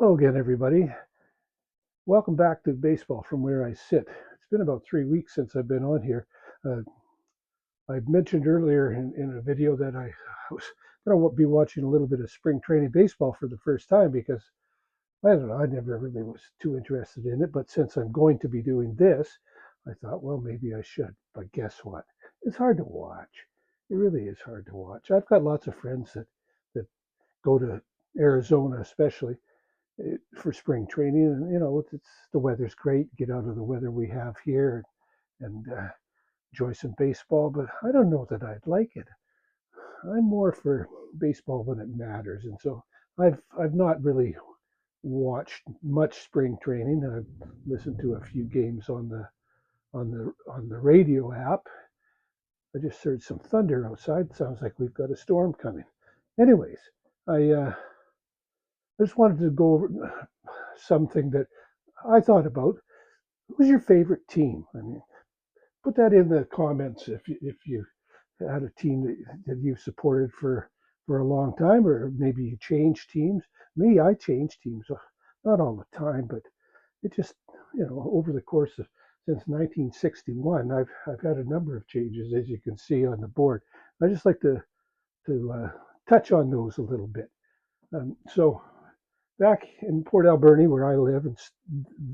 Hello again, everybody. Welcome back to Baseball from Where I Sit. It's been about 3 weeks since I've been on here. Uh, I mentioned earlier in a video that I was going to be watching a little bit of spring training baseball for the first time because I don't know, I never really was too interested in it. But since I'm going to be doing this, I thought, well, maybe I should. But guess what? It's hard to watch. It really is hard to watch. I've got lots of friends that go to Arizona, especially for spring training. And it's the weather's great. Get out of the weather we have here and enjoy some baseball. But I don't know that I'd like it. I'm more for baseball when it matters, and so I've not really watched much spring training. I've listened to a few games on the radio app. I just heard some thunder outside. Sounds like we've got a storm coming. Anyways, I just wanted to go over something that I thought about. Who's your favorite team? I mean, put that in the comments if you had a team that you've supported for a long time, or maybe you changed teams. Me, I changed teams, not all the time, but it just over the course of since 1961, I've had a number of changes, as you can see on the board. I just like to touch on those a little bit. So back in Port Alberni, where I live and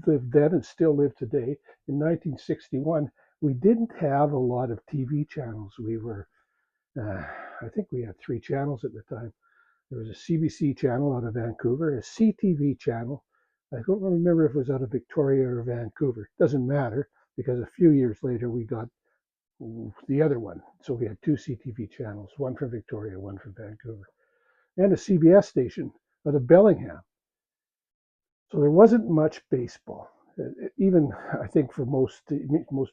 lived then and still live today, in 1961, we didn't have a lot of TV channels. I think we had three channels at the time. There was a CBC channel out of Vancouver, a CTV channel. I don't remember if it was out of Victoria or Vancouver. Doesn't matter because a few years later we got the other one. So we had two CTV channels, one from Victoria, one from Vancouver, and a CBS station out of Bellingham. So there wasn't much baseball. Even I think for most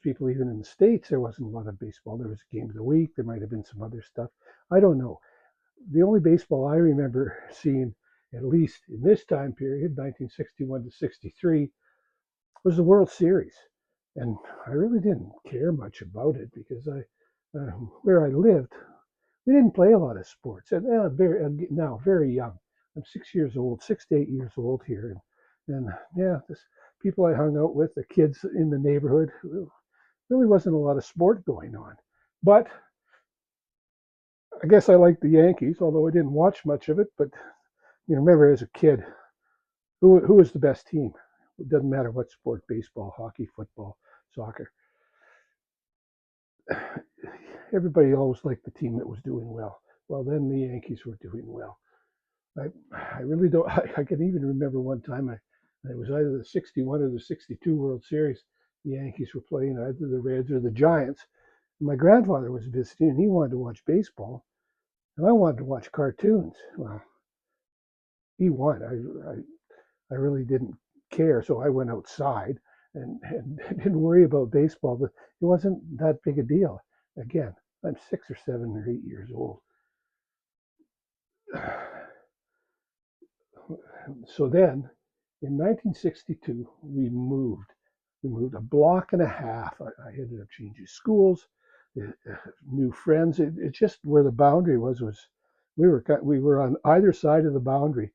people, even in the states, there wasn't a lot of baseball. There was a game of the week. There might have been some other stuff. I don't know. The only baseball I remember seeing, at least in this time period, 1961 to 63, was the World Series, and I really didn't care much about it because where I lived, we didn't play a lot of sports, and now very young. I'm 6 years old, 6 to 8 years old here, and yeah, this people I hung out with, the kids in the neighborhood, really wasn't a lot of sport going on. But I guess I liked the Yankees, although I didn't watch much of it. But remember as a kid, who was the best team? It doesn't matter what sport: baseball, hockey, football, soccer. Everybody always liked the team that was doing well. Well, then the Yankees were doing well. I really don't. I can even remember one time it was either the 61 or the 62 World Series. The Yankees were playing either the Reds or the Giants. My grandfather was visiting and he wanted to watch baseball, and I wanted to watch cartoons. Well, he won. I really didn't care, so I went outside and didn't worry about baseball, but it wasn't that big a deal. Again, I'm 6 or 7 or 8 years old. So then, in 1962, we moved. We moved a block and a half. I ended up changing schools, new friends. It just where the boundary was we were on either side of the boundary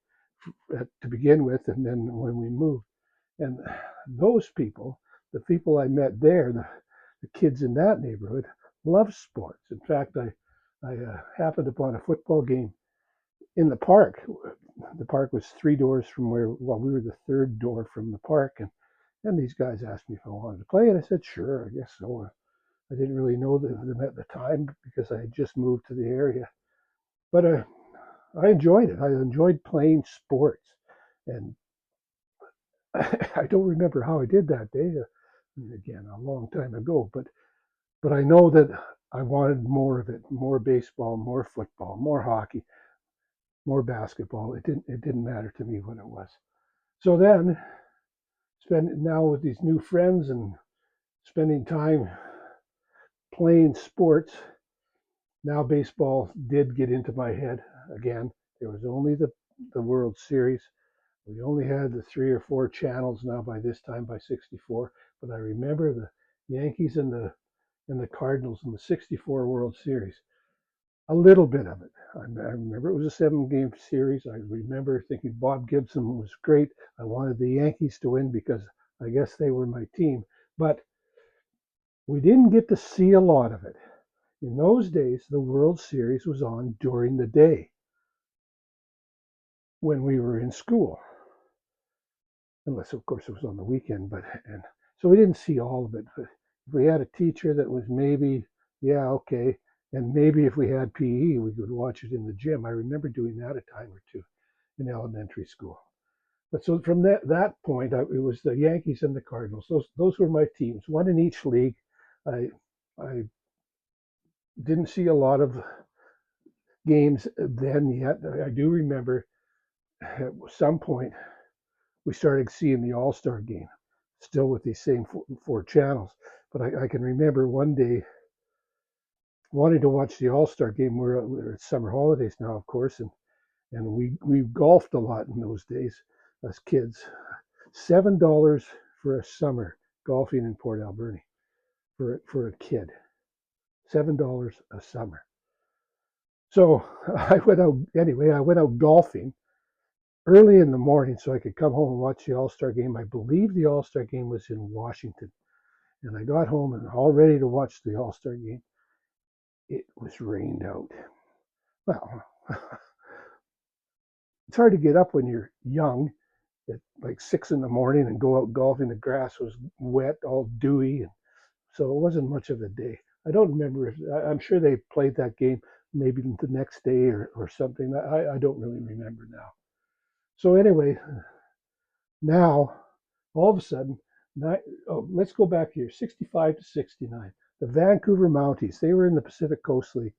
to begin with, and then when we moved, and those people, the people I met there, the kids in that neighborhood, love sports. In fact, I happened upon a football game in the park. The park was three doors from we were the third door from the park, and these guys asked me if I wanted to play, and I said, sure, I guess so. I didn't really know them at the time because I had just moved to the area, but I enjoyed it. I enjoyed playing sports, and I don't remember how I did that day. Again, a long time ago, but I know that I wanted more of it: more baseball, more football, more hockey, more basketball. It didn't matter to me what it was. So then, spend now with these new friends and spending time playing sports. Now baseball did get into my head again. There was only the World Series. We only had the three or four channels now by this time, by 64. But I remember the Yankees and the Cardinals in the 64 World Series. a little bit of it. I remember it was a 7 game series. I remember thinking Bob Gibson was great. I wanted the Yankees to win because I guess they were my team. But we didn't get to see a lot of it. In those days, the World Series was on during the day when we were in school, unless, of course, it was on the weekend. But and so we didn't see all of it. But if we had a teacher that was maybe, yeah, okay, and maybe if we had PE, we could watch it in the gym. I remember doing that a time or two in elementary school. But so from that point, it was the Yankees and the Cardinals. Those were my teams, one in each league. I didn't see a lot of games then yet. I do remember at some point we started seeing the All Star game, still with these same four channels. But I can remember one day wanting to watch the All Star game. We're at summer holidays now, of course, and we golfed a lot in those days as kids. $7 for a summer golfing in Port Alberni for a kid. $7 a summer. So I went out anyway. I went out golfing early in the morning so I could come home and watch the All Star game. I believe the All Star game was in Washington. And I got home and all ready to watch the All Star game. It was rained out. Well, it's hard to get up when you're young at like 6 in the morning and go out golfing. The grass was wet, all dewy, and so it wasn't much of a day. I don't remember if I'm sure they played that game maybe the next day or something. I don't really remember now. So anyway, now all of a sudden, let's go back here, 65 to 69. The Vancouver Mounties, they were in the Pacific Coast League.